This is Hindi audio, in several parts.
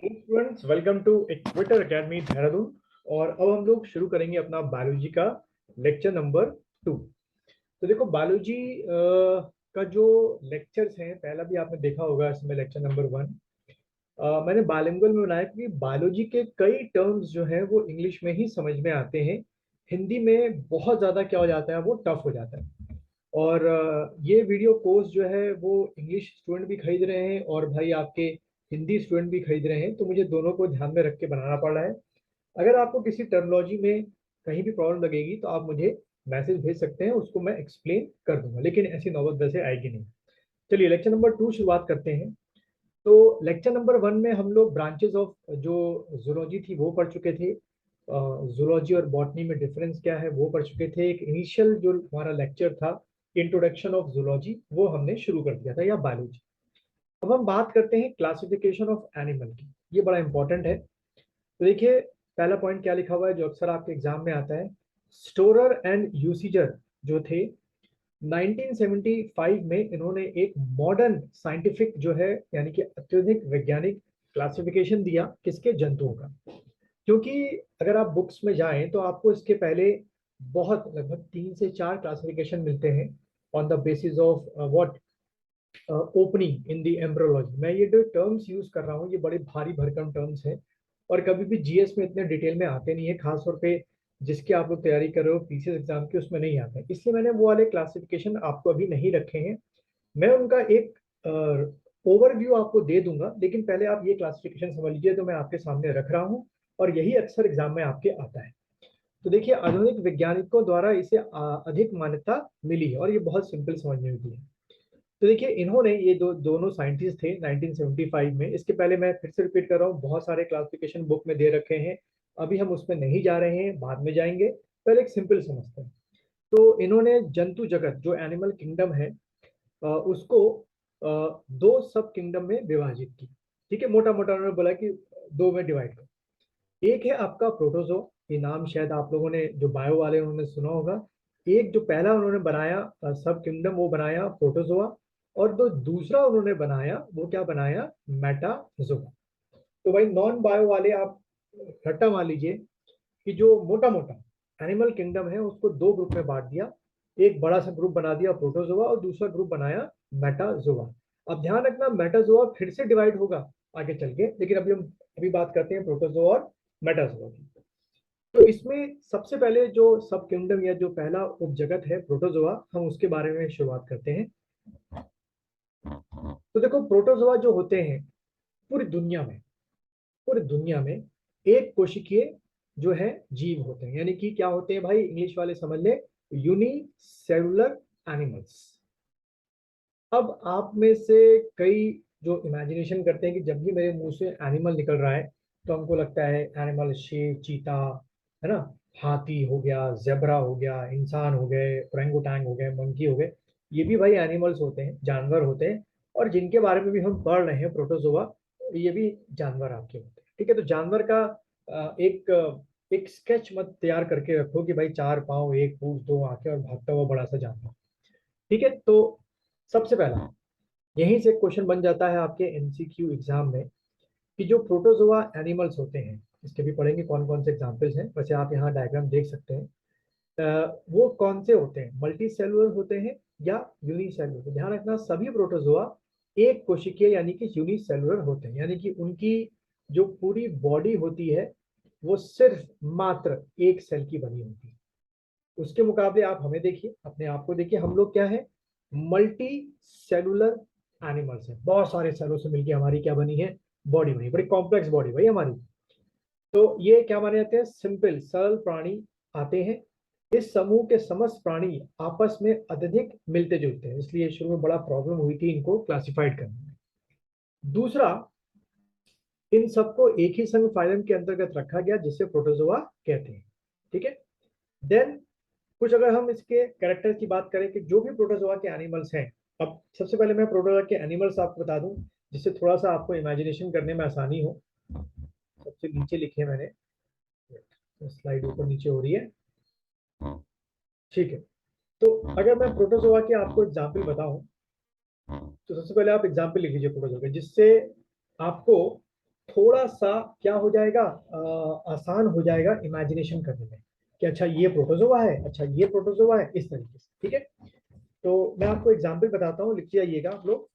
Students, welcome to equator academy Dehradun. और अब हम लोग शुरू करेंगे अपना बायोलॉजी का लेक्चर नंबर 2। तो देखो, बायोलॉजी का जो लेक्चर्स हैं, पहला भी आपने देखा होगा, इसमें लेक्चर नंबर 1 मैंने बाइलिंगुअल में बनाया क्योंकि बायोलॉजी के कई टर्म्स जो हैं वो इंग्लिश में ही समझ में आते हैं। हिंदी में बहुत ज़्यादा क्या हो जाता है, वो टफ हो जाता है। और ये वीडियो कोर्स जो है वो इंग्लिश स्टूडेंट भी खरीद रहे हैं और भाई आपके हिंदी स्टूडेंट भी खरीद रहे हैं, तो मुझे दोनों को ध्यान में रख के बनाना पड़ रहा है। अगर आपको किसी टर्मिनोलॉजी में कहीं भी प्रॉब्लम लगेगी तो आप मुझे मैसेज भेज सकते हैं, उसको मैं एक्सप्लेन कर दूंगा, लेकिन ऐसी नौबत वैसे आएगी नहीं। चलिए लेक्चर नंबर 2 शुरुआत करते हैं। तो लेक्चर नंबर 1 में हम लोग ब्रांचेस ऑफ जो जूलॉजी थी वो पढ़ चुके थे। जूलॉजी और बॉटनी में डिफरेंस क्या है वो पढ़ चुके थे। एक इनिशियल जो हमारा लेक्चर था, इंट्रोडक्शन ऑफ जूलॉजी, वो हमने शुरू कर दिया था, या बायोलॉजी। अब हम बात करते हैं क्लासिफिकेशन ऑफ एनिमल की। ये बड़ा इंपॉर्टेंट है। तो देखिए, पहला पॉइंट क्या लिखा हुआ है जो अक्सर आपके एग्जाम में आता है। स्टोरर एंड यूसीजर जो थे, 1975 में इन्होंने एक मॉडर्न साइंटिफिक जो है, यानी कि अत्यधिक वैज्ञानिक क्लासिफिकेशन दिया किसके, जंतुओं का। क्योंकि अगर आप बुक्स में जाएं तो आपको इसके पहले बहुत लगभग 3 से 4 क्लासिफिकेशन मिलते हैं on the basis of what opening in the embryology. मैं ये जो टर्म्स यूज कर रहा हूँ ये बड़े भारी भरकम टर्म्स हैं और कभी भी जीएस में इतने डिटेल में आते नहीं है, खासतौर पे जिसकी आप लोग तैयारी कर रहे हो पीसीएस एग्जाम की, उसमें नहीं आते हैं। इसलिए मैंने वो वाले क्लासिफिकेशन आपको अभी नहीं रखे हैं। मैं उनका एक ओवरव्यू आपको दे दूंगा, लेकिन पहले आप ये क्लासिफिकेशन समझ लीजिए तो मैं आपके सामने रख रहा हूँ और यही अक्सर एग्जाम में आपके आता है। तो देखिए, आधुनिक वैज्ञानिकों द्वारा इसे अधिक मान्यता मिली है और ये बहुत सिंपल समझने में भी है। तो देखिए, इन्होंने ये दोनों साइंटिस्ट थे 1975 में। इसके पहले मैं फिर से रिपीट कर रहा हूँ, बहुत सारे क्लासिफिकेशन बुक में दे रखे हैं, अभी हम उसमें नहीं जा रहे हैं, बाद में जाएंगे। पहले एक सिंपल समझते हैं। तो इन्होंने जंतु जगत जो एनिमल किंगडम है उसको दो सब किंगडम में विभाजित की। ठीक है, मोटा मोटा उन्होंने बोला कि दो में डिवाइड कर। एक है आपका प्रोटोजो, ये नाम शायद आप लोगों ने जो बायो वाले उन्होंने सुना होगा। एक जो पहला उन्होंने बनाया सब किंगडम, वो बनाया प्रोटोजोआ। और जो दूसरा उन्होंने बनाया वो क्या बनाया, मेटाजोआ। तो भाई नॉन बायो वाले आप रट्टा मान लीजिए कि जो मोटा मोटा एनिमल किंगडम है उसको दो ग्रुप में बांट दिया। एक बड़ा सा ग्रुप बना दिया प्रोटोजोआ और दूसरा ग्रुप बनाया मेटाजोआ। अब ध्यान रखना, मेटाजोआ फिर से डिवाइड होगा आगे चल के, लेकिन अभी हम अभी बात करते हैं प्रोटोजोआ और मेटाजोआ की। तो इसमें सबसे पहले जो सब किंगडम या जो पहला उपजगत है प्रोटोजोआ, हम उसके बारे में शुरुआत करते हैं। तो देखो, प्रोटोजोआ जो होते हैं पूरी दुनिया में, पूरी दुनिया में एक कोशिकीय जो है जीव होते हैं, यानी कि क्या होते हैं भाई, इंग्लिश वाले समझ ले, यूनिसेलुलर एनिमल्स। अब आप में से कई जो इमेजिनेशन करते हैं कि जब भी मेरे मुंह से एनिमल निकल रहा है तो हमको लगता है एनिमल शेर, चीता, है ना, हाथी हो गया, जेब्रा हो गया, इंसान हो गए, ओरेंगुटैंग हो गए, मंकी हो गए। ये भी भाई एनिमल्स होते हैं, जानवर होते हैं। और जिनके बारे में भी हम पढ़ रहे हैं प्रोटोजोआ, ये भी जानवर आपके होते हैं। ठीक है, तो जानवर का एक स्केच मत तैयार करके रखो कि भाई 4 पाँव, एक पूंछ, दो आंखें और भागता हुआ बड़ा सा जानवर। ठीक है, तो सबसे पहला यहीं से क्वेश्चन बन जाता है आपके एमसीक्यू एग्जाम में कि जो प्रोटोजोआ एनिमल्स होते हैं, इसके भी पढ़ेंगे कौन कौन से एग्जाम्पल्स हैं। वैसे आप यहाँ डायग्राम देख सकते हैं। वो कौन से होते हैं, मल्टी सेलुलर होते हैं या यूनिसेलुलर। ध्यान रखना, सभी प्रोटोजोआ एक कोशिकीय यानी कि यूनिसेलुलर होते हैं, यानी कि उनकी जो पूरी बॉडी होती है वो सिर्फ मात्र एक सेल की बनी होती है। उसके मुकाबले आप हमें देखिए, अपने आप को देखिए, हम लोग क्या है, मल्टी सेलुलर एनिमल्स है। बहुत सारे सेलों से मिलकर हमारी क्या बनी है, बॉडी बनी, बड़ी कॉम्प्लेक्स बॉडी भाई हमारी। तो ये क्या माने जाते हैं, सिंपल सरल प्राणी आते हैं। इस समूह के समस्त प्राणी आपस में अत्यधिक मिलते जुलते हैं, इसलिए शुरू में बड़ा प्रॉब्लम हुई थी इनको क्लासिफाइड करने में। दूसरा, इन सबको एक ही संघ फाइलम के अंतर्गत रखा गया जिसे प्रोटोजोआ कहते हैं। ठीक है, देन कुछ अगर हम इसके कैरेक्टर की बात करें कि जो भी प्रोटोजोआ के एनिमल्स हैं। अब सबसे पहले मैं प्रोटोजोआ के एनिमल्स आपको बता दूं, जिससे थोड़ा सा आपको इमेजिनेशन करने में आसानी हो। सबसे नीचे लिखे मैंने, स्लाइड ऊपर नीचे हो रही है। ठीक है, तो अगर मैं प्रोटोजोआ के आपको एग्जाम्पल बताऊं तो सबसे पहले आप एग्जाम्पल लिख लीजिए प्रोटोजोआ के, जिससे आपको थोड़ा सा क्या हो जाएगा, आसान हो जाएगा इमेजिनेशन करने में कि अच्छा ये प्रोटोजोआ है, अच्छा ये प्रोटोजोआ है, इस तरीके से। ठीक है, तो मैं आपको एग्जाम्पल बताता हूँ, लिख जाइएगा आप लोग।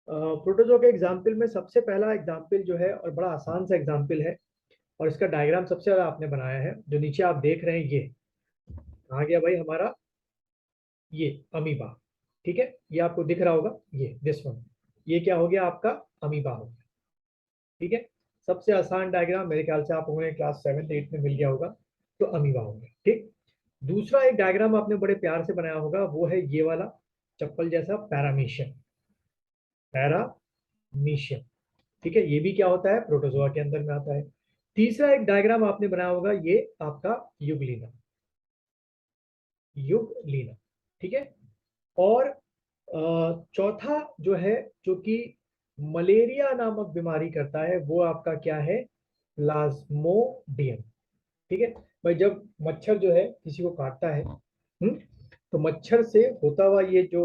प्रोटोजोआ के एग्जाम्पल में सबसे पहला एग्जाम्पल जो है, और बड़ा आसान सा एग्जाम्पल है, और इसका डायग्राम सबसे ज्यादा आपने बनाया है, जो नीचे आप देख रहे हैं, ये कहाँ गया भाई हमारा, ये अमीबा। ठीक है, ये आपको दिख रहा होगा, ये दिस वन, ये क्या हो गया आपका, अमीबा हो गया। ठीक है, सबसे आसान डायग्राम मेरे ख्याल से आप लोगों ने क्लास 7 8 में मिल गया होगा, तो अमीबा हो गया। ठीक, दूसरा एक डायग्राम आपने बड़े प्यार से बनाया होगा, वो है ये वाला चप्पल जैसा, पैरामीशियम, पैरामीशियम। ठीक है, ये भी क्या होता है, प्रोटोजोआ के अंदर में आता है। तीसरा एक डायग्राम आपने बनाया होगा, ये आपका युगलीना, युगलीना। ठीक है, और चौथा जो है, जो कि मलेरिया नामक बीमारी करता है, वो आपका क्या है, प्लाज्मोडियम। ठीक है भाई, जब मच्छर जो है किसी को काटता है, तो मच्छर से होता हुआ ये जो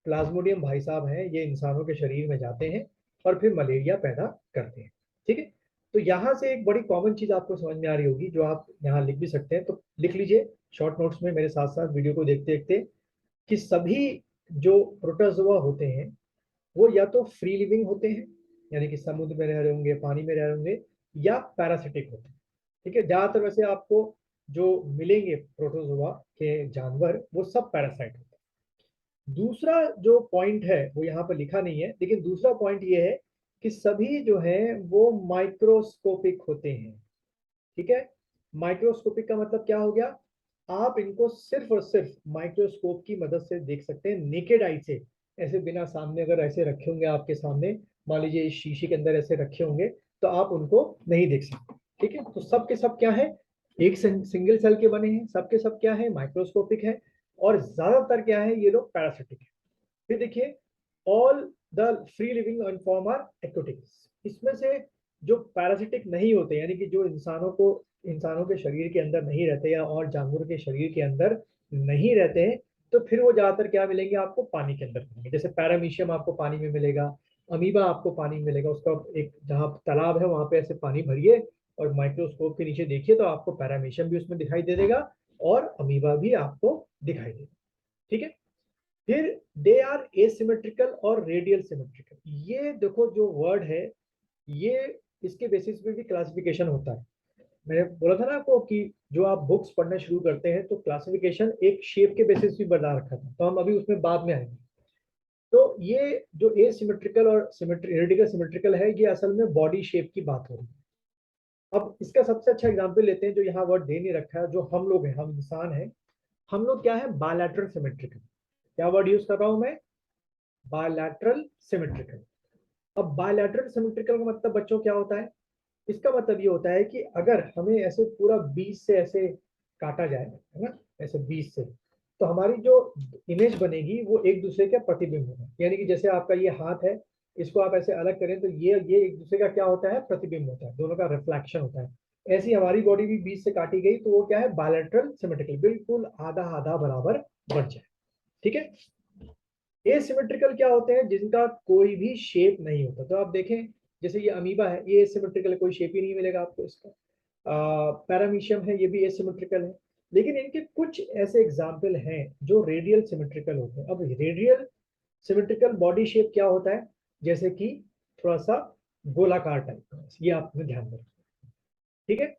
प्लाज्मोडियम भाई साहब हैं, ये इंसानों के शरीर में जाते हैं और फिर मलेरिया पैदा करते हैं। ठीक है, तो यहाँ से एक बड़ी कॉमन चीज आपको समझ में आ रही होगी, जो आप यहाँ लिख भी सकते हैं, तो लिख लीजिए शॉर्ट नोट्स में मेरे साथ साथ वीडियो को देखते देखते, कि सभी जो प्रोटोजोआ होते हैं वो या तो फ्री लिविंग होते हैं, यानी कि समुद्र में रह रहे होंगे, पानी में रह रहे होंगे, या पैरासिटिक होते हैं। ठीक है, ज्यादातर वैसे आपको जो मिलेंगे प्रोटोजोआ के जानवर, वो सब पैरासाइट होते हैं। दूसरा जो पॉइंट है वो यहाँ पर लिखा नहीं है, लेकिन दूसरा पॉइंट ये है कि सभी जो है वो माइक्रोस्कोपिक होते हैं। ठीक है, माइक्रोस्कोपिक का मतलब क्या हो गया, आप इनको सिर्फ और सिर्फ माइक्रोस्कोप की मदद से देख सकते हैं, नेकेड आई से, ऐसे बिना सामने अगर ऐसे रखे होंगे आपके सामने, मान लीजिए इस शीशे के अंदर ऐसे रखे होंगे, तो आप उनको नहीं देख सकते। ठीक है, तो सब के सब क्या है, एक सिंगल सेल के बने हैं, सब के सब क्या है, माइक्रोस्कोपिक है, और ज्यादातर क्या है, ये लोग पैरासिटिक है। फिर देखिए, all the free living form are aquatics, इसमें से जो पैरासिटिक नहीं होते, यानी कि जो इंसानों के शरीर के अंदर नहीं रहते, या और जानवरों के शरीर के अंदर नहीं रहते हैं, तो फिर वो ज्यादातर क्या मिलेंगे आपको, पानी के अंदर मिलेंगे। जैसे पैरामीशियम आपको पानी में मिलेगा, अमीबा आपको पानी में मिलेगा, उसका एक जहाँ तालाब है वहां पे ऐसे पानी भरिए और माइक्रोस्कोप के नीचे देखिए, तो आपको पैरामीशियम भी उसमें दिखाई दे देगा और अमीबा भी आपको दिखाई देगा। ठीक है, फिर दे आर एसिमेट्रिकल और रेडियल सिमेट्रिकल। ये देखो जो वर्ड है, ये इसके बेसिस पे भी क्लासिफिकेशन होता है। मैंने बोला था ना आपको कि जो आप बुक्स पढ़ना शुरू करते हैं, तो क्लासिफिकेशन एक शेप के बेसिस भी बना रखा था, तो हम अभी उसमें बाद में आएंगे। तो ये जो एसिमेट्रिकल और रेडियल सिमेट्रिकल है, ये असल में बॉडी शेप की बात हो रही है। अब इसका सबसे अच्छा एग्जाम्पल लेते हैं, जो यहाँ वर्ड दे नहीं रखा है, जो हम लोग हैं, हम इंसान हैं, हम लोग क्या है, बायलैटरल सिमेट्रिकल। क्या वर्ड यूज कर रहा हूं मैं, बायलैटरल सिमेट्रिकल। अब बायलैटरल सिमेट्रिकल का मतलब बच्चों क्या होता है, इसका मतलब ये होता है कि अगर हमें ऐसे पूरा बीच से ऐसे काटा जाए, है ना, ऐसे बीच से, तो हमारी जो इमेज बनेगी वो एक दूसरे का प्रतिबिंब होगा। यानी कि जैसे आपका ये हाथ है, इसको आप ऐसे अलग करें, तो ये एक दूसरे का क्या होता है, प्रतिबिंब होता है, दोनों का रिफ्लेक्शन होता है। ऐसी हमारी बॉडी भी बीच से काटी गई, तो वो क्या है, बायलैटरल सिमेट्रिकल, बिल्कुल आधा आधा बराबर बन जाए। ठीक है, एसिमेट्रिकल क्या होते हैं, जिनका कोई भी शेप नहीं होता। तो आप देखें, जैसे ये अमीबा है, ये एसिमेट्रिकल है, कोई शेप ही नहीं मिलेगा आपको इसका। पैरामीशियम है, ये भी एसिमेट्रिकल है। लेकिन इनके कुछ ऐसे एग्जाम्पल हैं जो रेडियल सिमेट्रिकल होते हैं। अब रेडियल सिमेट्रिकल बॉडी शेप क्या होता है, जैसे कि थोड़ा सा गोलाकार टाइप का, ये आपने ध्यान में रखना। ठीक है,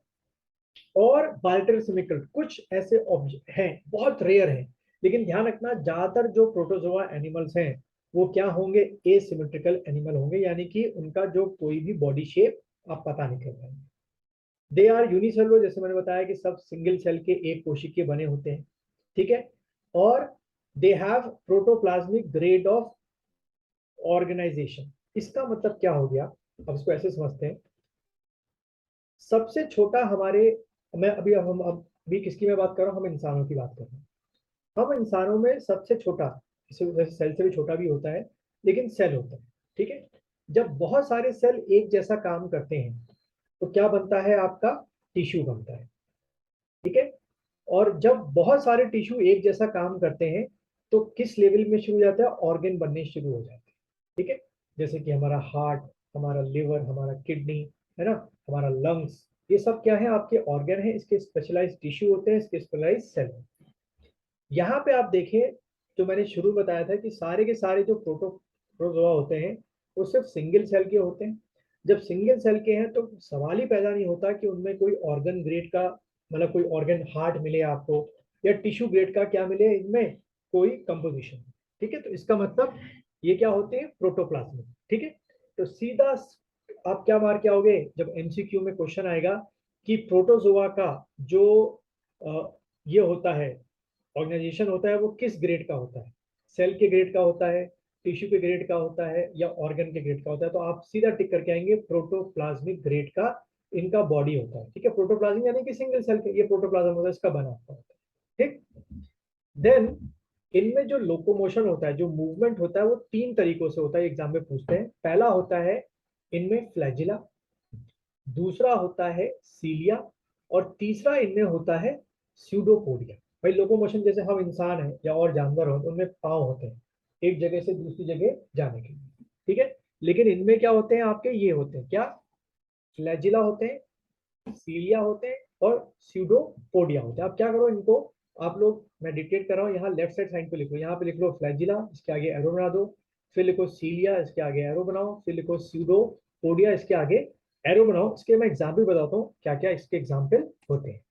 और बाल्टर सिमिकल कुछ ऐसे ऑब्जेक्ट हैं, बहुत रेयर हैं, लेकिन ध्यान रखना ज्यादातर जो प्रोटोजोआ एनिमल्स हैं वो क्या होंगे, एसिमेट्रिकल एनिमल होंगे, यानी कि उनका जो कोई भी बॉडी शेप आप पता नहीं कर पाएंगे। दे आर यूनिसेलुलर, जैसे मैंने बताया कि सब सिंगल सेल के एक कोशिक के बने होते हैं। ठीक है, और they have protoplasmic grade of organisation. इसका मतलब क्या हो गया, अब इसको ऐसे समझते हैं। सबसे छोटा हमारे, मैं अभी हम अब भी किसकी मैं बात कर रहा हूँ, हम इंसानों की बात कर रहे हैं। हम इंसानों में सबसे छोटा, वैसे सेल से भी छोटा भी होता है, लेकिन सेल होता है। ठीक है, जब बहुत सारे सेल एक जैसा काम करते हैं, तो क्या बनता है आपका, टिश्यू बनता है। ठीक है, और जब बहुत सारे टिश्यू एक जैसा काम करते हैं, तो किस लेवल में शुरू हो जाता है, ऑर्गन बनने शुरू हो जाते हैं। ठीक है, जैसे कि हमारा हार्ट, हमारा लिवर, हमारा किडनी, है ना, हमारा लंग्स, ये सब क्या है, आपके ऑर्गन है, इसके स्पेशलाइज टिश्यू होते हैं, इसके स्पेशलाइज सेल। यहाँ पे आप देखें, जो मैंने शुरू बताया था कि सारे के सारे जो प्रोटोजोआ होते हैं वो सिर्फ सिंगल सेल के होते हैं। जब सिंगल सेल के हैं तो सवाल ही पैदा नहीं होता कि उनमें कोई ऑर्गन ग्रेड का, मतलब कोई ऑर्गन हार्ट मिले आपको, या टिश्यू ग्रेड का क्या मिले इनमें कोई कंपोजिशन। ठीक है, तो इसका मतलब ये क्या होते हैं, प्रोटोप्लाज्म। ठीक है, तो सीधा आप क्या मार के आओगे जब एमसीक्यू में क्वेश्चन आएगा कि प्रोटोजोआ का जो ये होता है, ऑर्गेनाइजेशन होता है, वो किस ग्रेड का होता है, सेल के ग्रेड का होता है, टिश्यू के ग्रेड का होता है, या ऑर्गन के ग्रेड का होता है, तो आप सीधा टिक करके आएंगे प्रोटोप्लाज्मिक ग्रेड का इनका बॉडी होता है। ठीक है, प्रोटोप्लाज्म यानी कि सिंगल सेल के ये प्रोटोप्लाज्म होता है, इसका बना होता है। ठीक, देन इनमें जो लोकोमोशन होता है, जो मूवमेंट होता है, वो तीन तरीकों से होता है, एग्जाम में पूछते हैं। पहला होता है इनमें फ्लैजिला, दूसरा होता है सीलिया, और तीसरा इनमें होता है स्यूडोपोडिया। भाई लोकोमोशन जैसे हम इंसान हैं या और जानवर हो तो उनमें पाँव होते हैं एक जगह से दूसरी जगह जाने के लिए। ठीक है, लेकिन इनमें क्या होते हैं, आपके ये होते हैं क्या, फ्लैजिला होते हैं, सीलिया होते हैं, और स्यूडोपोडिया होते हैं। आप क्या करो इनको, आप लोग, मैं डिक्टेट कर रहा हूँ, यहाँ लेफ्ट साइड साइड पे लिखो, यहाँ पे लिख लो फ्लैजिला, इसके आगे एरो बना दो, फिर लिखो सीलिया, इसके आगे एरो बनाओ, फिर लिखो स्यूडोपोडिया, इसके आगे एरो बनाओ। इसके मैं एग्जाम्पल बताता हूँ क्या क्या इसके एग्जाम्पल होते हैं।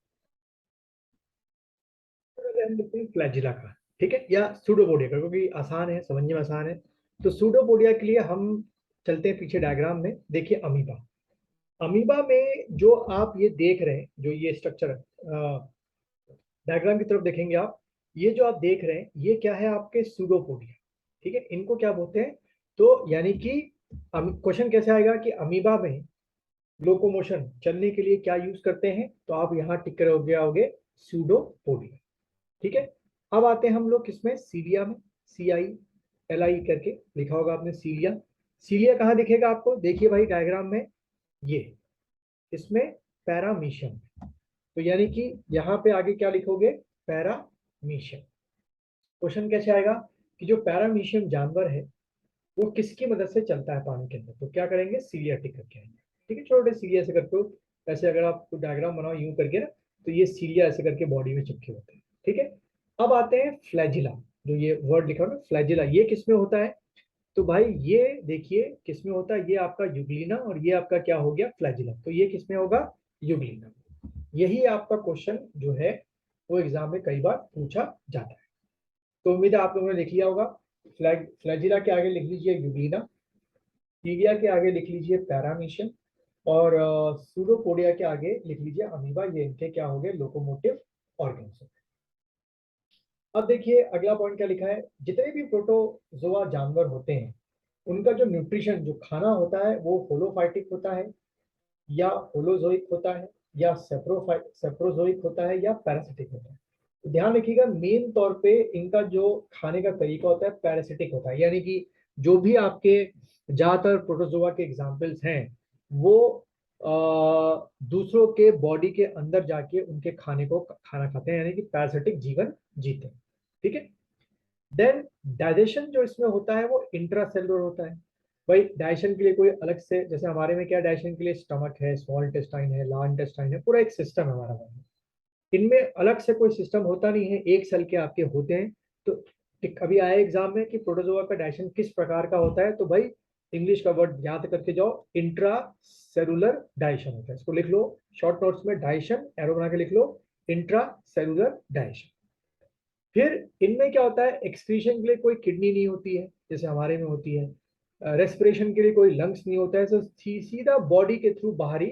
फ्लैजिला का, ठीक है, या सूडोपोडिया का, क्योंकि आसान है, समझने में आसान है। तो सूडोपोडिया के लिए हम चलते हैं पीछे डायग्राम में, देखिए अमीबा। अमीबा में जो आप ये देख रहे हैं, जो ये स्ट्रक्चर है, डायग्राम की तरफ देखेंगे आप, ये जो आप देख रहे हैं ये क्या है, आपके सूडोपोडिया। ठीक है, इनको क्या बोलते हैं, तो यानी कि क्वेश्चन कैसे आएगा कि अमीबा में लोकोमोशन चलने के लिए क्या यूज करते हैं, तो आप यहाँ टिक करोगे, आओगे सूडोपोडिया। ठीक है, अब आते हैं हम लोग किसमें, सीलिया में, CILI करके लिखा होगा आपने, सीलिया। सीलिया कहाँ दिखेगा आपको, देखिए भाई डायग्राम में, ये इसमें पैरामीशियम। तो यानी कि यहाँ पे आगे क्या लिखोगे, पैरामीशियम। क्वेश्चन कैसे आएगा कि जो पैरामीशियम जानवर है वो किसकी मदद से चलता है पानी के अंदर, तो क्या करेंगे, सीलिया टिक करके आएंगे। ठीक है, छोटे सीलिया से करके, ऐसे अगर आप डायग्राम बनाओ यूं करके ना, तो ये सीलिया ऐसे करके बॉडी में चिपके होते हैं। ठीक है, अब आते हैं फ्लैजिला, जो ये वर्ड लिखा हो ना फ्लैजिला, ये किसमें होता है, तो भाई ये देखिए किसमें होता है, ये आपका यूग्लिना, और ये आपका क्या हो गया, फ्लैजिला। तो ये किसमें होगा, यूग्लिना। यही आपका क्वेश्चन जो है वो एग्जाम में कई बार पूछा जाता है। तो उम्मीद है आप लोगों ने लिख लिया होगा। फ्लैजिला के आगे लिख लीजिए यूग्लिना, टीबिया के आगे लिख लीजिए पैरामीशियम, और सूडोपोडिया के आगे लिख लीजिए अमीबा। ये इनके क्या हो गए, लोकोमोटिव ऑर्गन्स। अब देखिए अगला पॉइंट क्या लिखा है, जितने भी प्रोटोजोआ जानवर होते हैं उनका जो न्यूट्रिशन, जो खाना होता है, वो होलोफाइटिक होता है, या होलोजोइक होता है, या सेप्रोजोइक होता है, या पैरासिटिक होता है। तो ध्यान रखिएगा, मेन तौर पे इनका जो खाने का तरीका होता है पैरासिटिक होता है, यानी कि जो भी आपके ज्यादातर प्रोटोजोआ के एग्जाम्पल्स हैं वो दूसरों के बॉडी के अंदर जाके उनके खाने को खाना खाते हैं, यानी कि पैरासिटिक जीवन जीते हैं। ठीक है, देन डाइजेशन जो इसमें होता है वो इंट्रासेलुलर होता है। भाई डाइजेशन के लिए कोई अलग से, जैसे हमारे में क्या, डाइजेशन के लिए स्टमक है, स्मॉल इंटेस्टाइन है, लार्ज इंटेस्टाइन है, पूरा एक सिस्टम है हमारा में। इनमें अलग से कोई सिस्टम होता नहीं है, एक सेल के आपके होते हैं। तो अभी आया एग्जाम में कि प्रोटोजोआ का डाइजेशन किस प्रकार का होता है, तो भाई इंग्लिश का वर्ड याद करके जाओ, इंट्रा सेलुलर डाइजेशन होता है, इसको लिख लो शॉर्ट नोट्स में, डाइजेशन एरो बना के लिख लो, इंट्रा सेलुलर डाइजेशन। फिर इनमें क्या होता है, एक्सक्रीशन के लिए कोई किडनी नहीं होती है जैसे हमारे में होती है, रेस्पिरेशन के लिए कोई लंग्स नहीं होता है, तो सीधा बॉडी के थ्रू बाहरी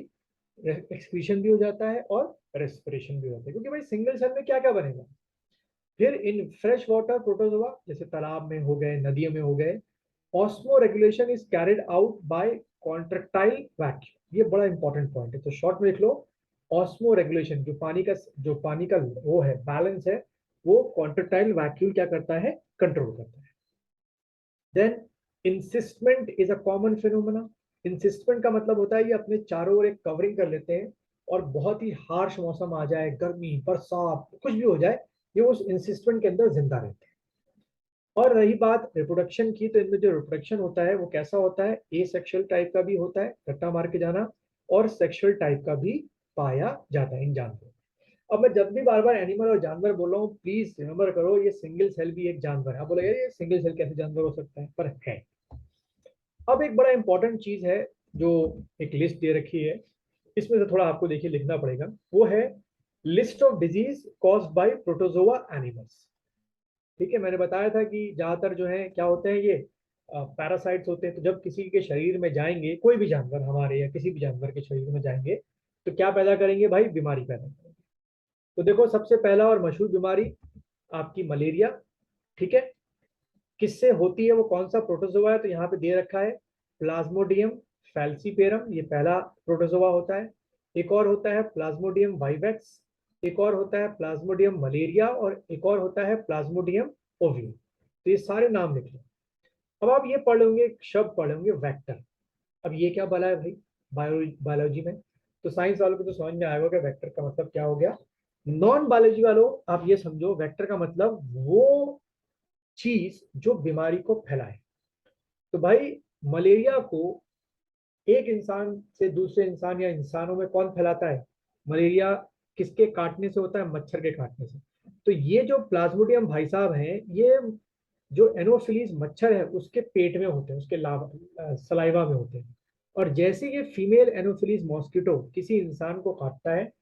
एक्सक्रीशन भी हो जाता है और रेस्पिरेशन भी होता है, क्योंकि भाई सिंगल सेल में क्या क्या बनेगा। फिर इन फ्रेश वाटर प्रोटोजोआ जैसे तालाब में हो गए, नदियों में हो गए, osmo regulation is carried out by contractile vacuum. ये बड़ा इंपॉर्टेंट पॉइंट है, तो शॉर्ट में लिख लो, ऑस्मो रेगुलेशन, जो पानी का वो है, बैलेंस है, वो कॉन्ट्रेक्टाइल वैक्यूम क्या करता है, कंट्रोल करता है। Then encystment is a common phenomena. Encystment का मतलब होता है ये अपने चारों ओर एक कवरिंग कर लेते हैं, और बहुत ही हार्श मौसम आ जाए, गर्मी बरसात कुछ भी हो जाए, ये उस इंसिस्टमेंट के अंदर जिंदा रहते हैं। और रही बात रिप्रोडक्शन की, तो इनमें जो रिप्रोडक्शन होता है वो कैसा होता है, ए सेक्सुअल टाइप का भी होता है, रट्टा मार के जाना, और सेक्सुअल टाइप का भी पाया जाता है इन जानवरों। अब मैं जब भी बार बार एनिमल और जानवर बोल रहा हूँ, प्लीज रिमेम्बर करो ये सिंगल सेल भी एक जानवर है। आप बोले ये सिंगल सेल कैसे जानवर हो सकता है, पर है। अब एक बड़ा इंपॉर्टेंट चीज है जो एक लिस्ट दे रखी है, इसमें से थोड़ा आपको देखिए लिखना पड़ेगा, वो है list of disease caused by protozoa animals. ठीक है, मैंने बताया था कि ज्यादातर जो है क्या होते हैं, ये पैरासाइट्स होते हैं। तो जब किसी के शरीर में जाएंगे, कोई भी जानवर हमारे या किसी भी जानवर के शरीर में जाएंगे, तो क्या पैदा करेंगे भाई, बीमारी पैदा करेंगे। तो देखो सबसे पहला और मशहूर बीमारी आपकी मलेरिया। ठीक है, किससे होती है, वो कौन सा प्रोटोजोआ है, तो यहाँ पे दे रखा है प्लाज्मोडियम फैल्सीपेरम, ये पहला प्रोटोजोआ होता है। एक और होता है प्लाज्मोडियम वाइवेक्स, एक और होता है प्लाज्मोडियम मलेरिया, और एक और होता है प्लाज्मोडियम ओवियम। तो ये सारे नाम लिख लो। अब आप ये पढ़ लेंगे, एक शब्द पढ़ लेंगे वेक्टर। अब ये क्या भला है भाई, बायोलॉजी में तो साइंस वालों को तो समझ में आएगा कि वेक्टर का मतलब क्या हो गया। नॉन बायोलॉजी वालों आप ये समझो, वेक्टर का मतलब वो चीज जो बीमारी को फैलाए। तो भाई मलेरिया को एक इंसान से दूसरे इंसान या इंसानों में कौन फैलाता है, मलेरिया किसके काटने से होता है, मच्छर के काटने से। तो ये जो प्लाज्मोडियम भाई साहब हैं, ये जो एनोफिलीज मच्छर है उसके पेट में होते हैं, उसके सलाइवा में होते हैं। और जैसे ये फीमेल एनोफिलीज मॉस्किटो किसी इंसान को काटता है,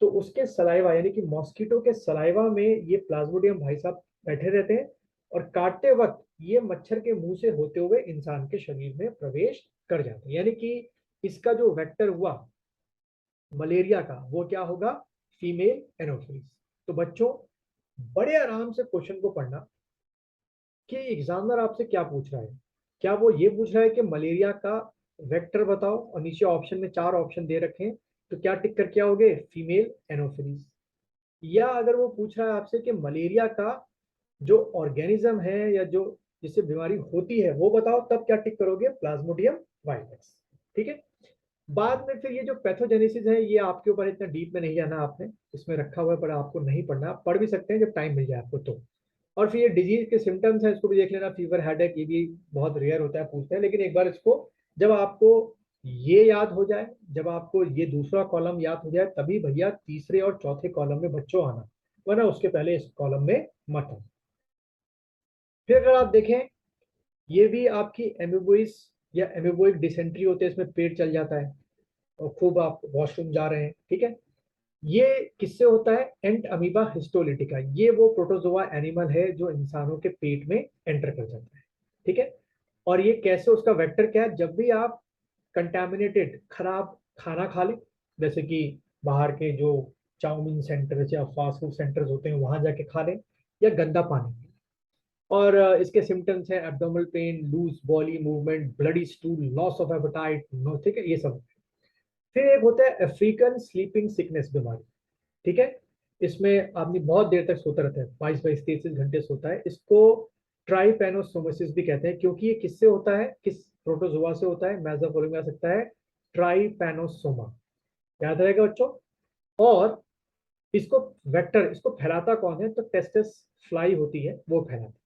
तो उसके सलाइवा यानी कि मॉस्किटो के सलाइवा में ये प्लाज्मोडियम भाई साहब बैठे रहते हैं, और काटते वक्त ये मच्छर के मुंह से होते हुए इंसान के शरीर में प्रवेश कर जाते हैं। यानी कि इसका जो वेक्टर हुआ मलेरिया का, वो क्या होगा, फीमेल एनोफिलीज। तो बच्चों बड़े आराम से क्वेश्चन को पढ़ना कि एग्जामिनर आपसे क्या पूछ रहा है। क्या वो ये पूछ रहा है कि मलेरिया का वेक्टर बताओ, और नीचे ऑप्शन में 4 ऑप्शन दे रखे हैं, तो क्या टिक करके आओगे, फीमेल एनोफिलीज। या अगर वो पूछ रहा है आपसे कि मलेरिया का जो ऑर्गेनिज्म है या जो जिससे बीमारी होती है वो बताओ, तब क्या टिक करोगे, प्लाज्मोडियम वाइरस। ठीक है, बाद में फिर ये जो पैथोजेनेसिस है, ये आपके ऊपर, इतना डीप में नहीं जाना आपने, इसमें रखा हुआ है पर आपको नहीं पढ़ना, आप पढ़ भी सकते हैं जब टाइम मिल जाए आपको तो। और फिर ये डिजीज के सिम्टम्स हैं, इसको भी देख लेना, फीवर हेडेक, ये भी बहुत रेयर होता है, पूछते हैं, लेकिन एक बार इसको जब आपको ये याद हो जाए, जब आपको ये दूसरा कॉलम याद हो जाए, तभी भैया तीसरे और चौथे कॉलम में बच्चों आना, वरना उसके पहले इस कॉलम में मत आना। फिर अगर आप देखें, ये भी आपकी एमिबोइस या एमिबोइक डिसेंट्री होते हैं, इसमें पेट चल जाता है और खूब आप वॉशरूम जा रहे हैं। ठीक है, ये किससे होता है, एंट अमीबा हिस्टोलिटिका, ये वो प्रोटोजोआ एनिमल है जो इंसानों के पेट में एंटर कर जाता है। ठीक है, और ये कैसे, उसका वेक्टर क्या है, जब भी आप कंटामिनेटेड खराब खाना खा लें, जैसे कि बाहर के जो चाउमीन सेंटर्स या फास्ट फूड सेंटर्स होते हैं वहां जाके खा लें, या गंदा पानी। और इसके सिम्टम्स हैं abdominal pain, loose body movement, bloody stool, loss of appetite, no, ठीक है, ये सब। फिर एक होता है अफ्रीकन स्लीपिंग सिकनेस बीमारी। ठीक है, इसमें आदमी बहुत देर तक सोता रहता है, 22-23 घंटे सोता है, इसको ट्राइपेनोसोमेसिस भी कहते हैं, क्योंकि ये किससे होता है, किस प्रोटोजोआ से होता है, मेसोफोलिक में आ सकता है, ट्राइपेनोसोमा, याद रहेगा बच्चों। और इसको वेक्टर, इसको फैलाता कौन है, तो टेस्टिस फ्लाई होती है वो फैलाती है।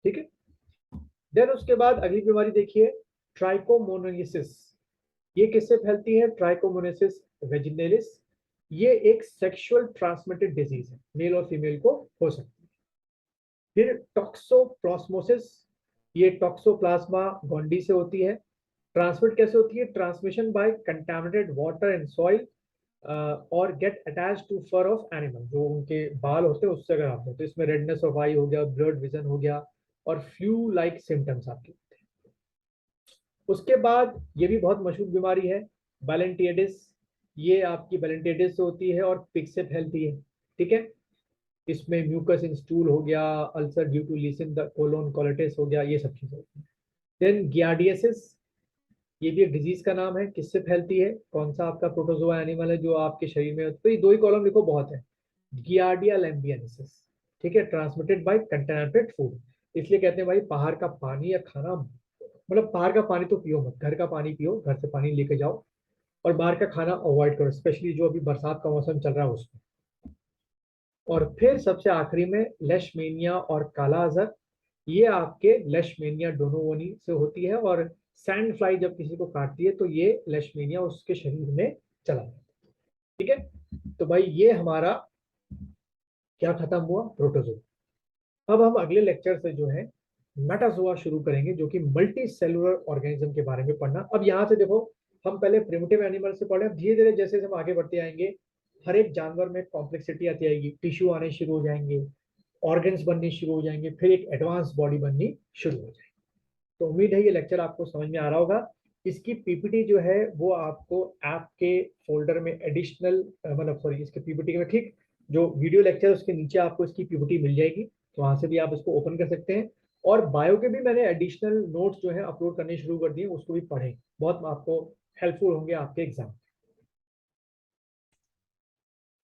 ठीक है, देन उसके बाद अगली बीमारी देखिए, ट्राइकोमोनासिस। ये किससे फैलती है, ट्राइकोमोनासिस वेजिनेलिस। ये एक सेक्सुअल ट्रांसमिटेड डिजीज है, मेल और फीमेल को हो सकती है। फिर टॉक्सोप्लाज्मोसिस, ये टॉक्सोप्लाज्मा गोंडी से होती है। ट्रांसमिट कैसे होती है, transmission by contaminated water and soil, और get attach to fur of animal, जो उनके बाल होते हैं उससे अगर आते हैं, तो इसमें रेडनेस ऑफ आई हो गया, ब्लड विजन हो गया, और फ्लू लाइक सिम्टम्स आपके। उसके बाद ये भी बहुत मशहूर बीमारी है, बैलेंटिएडिस। ये आपकी बैलेंटिएडिस से होती है और पिग से फैलती है। ठीक है, इसमें म्यूकस इन स्टूल हो गया, ulcer due to lesion the colon colitis हो गया, ये सब चीजें होती हैं। देन गियार्डियसिस, ये भी एक डिजीज का नाम है, किससे फैलती है, कौन सा आपका प्रोटोजोआ एनिमल है जो आपके शरीर में, तो ये 2 ही कॉलम लिखो बहुत है, गियार्डिया लैम्बियनेसिस। ठीक है, ट्रांसमिटेड बाय कंटेमिनेटेड फूड। इसलिए कहते हैं भाई बाहर का पानी या खाना, मतलब बाहर का पानी तो पियो मत, घर का पानी पियो, घर से पानी लेके जाओ, और बाहर का खाना अवॉइड करो, स्पेशली जो अभी बरसात का मौसम चल रहा है उसमें। और फिर सबसे आखिरी में लेशमेनिया और काला अजहर, ये आपके लेशमेनिया डोनोवनी से होती है, और सैंड फ्लाई जब किसी को काटती है तो ये लेशमेनिया उसके शरीर में चला जाता है। ठीक है, तो भाई ये हमारा क्या खत्म हुआ, प्रोटोजोआ। अब हम अगले लेक्चर से जो है मेटाजोआ शुरू करेंगे, जो कि मल्टी सेलुलर ऑर्गेनिज्म के बारे में पढ़ना। अब यहाँ से देखो, हम पहले प्रिमिटिव एनिमल से पढ़े, धीरे धीरे जैसे हम आगे बढ़ते आएंगे हर एक जानवर में कॉम्प्लेक्सिटी आती आएगी, टिश्यू आने शुरू हो जाएंगे, ऑर्गन्स बनने शुरू हो जाएंगे, फिर एक एडवांस बॉडी बननी शुरू हो जाएगी। तो उम्मीद है ये लेक्चर आपको समझ में आ रहा होगा। इसकी पीपीटी जो है वो आपको ऐप के फोल्डर में एडिशनल, मतलब सॉरी, इसके पीपीटी में ठीक जो वीडियो लेक्चर उसके नीचे आपको इसकी पीपीटी मिल जाएगी, तो वहां से भी आप इसको ओपन कर सकते हैं। और बायो के भी मैंने एडिशनल नोट्स जो है अपलोड करने शुरू कर दिए, उसको भी पढ़ें, बहुत आपको हेल्पफुल होंगे आपके एग्जाम।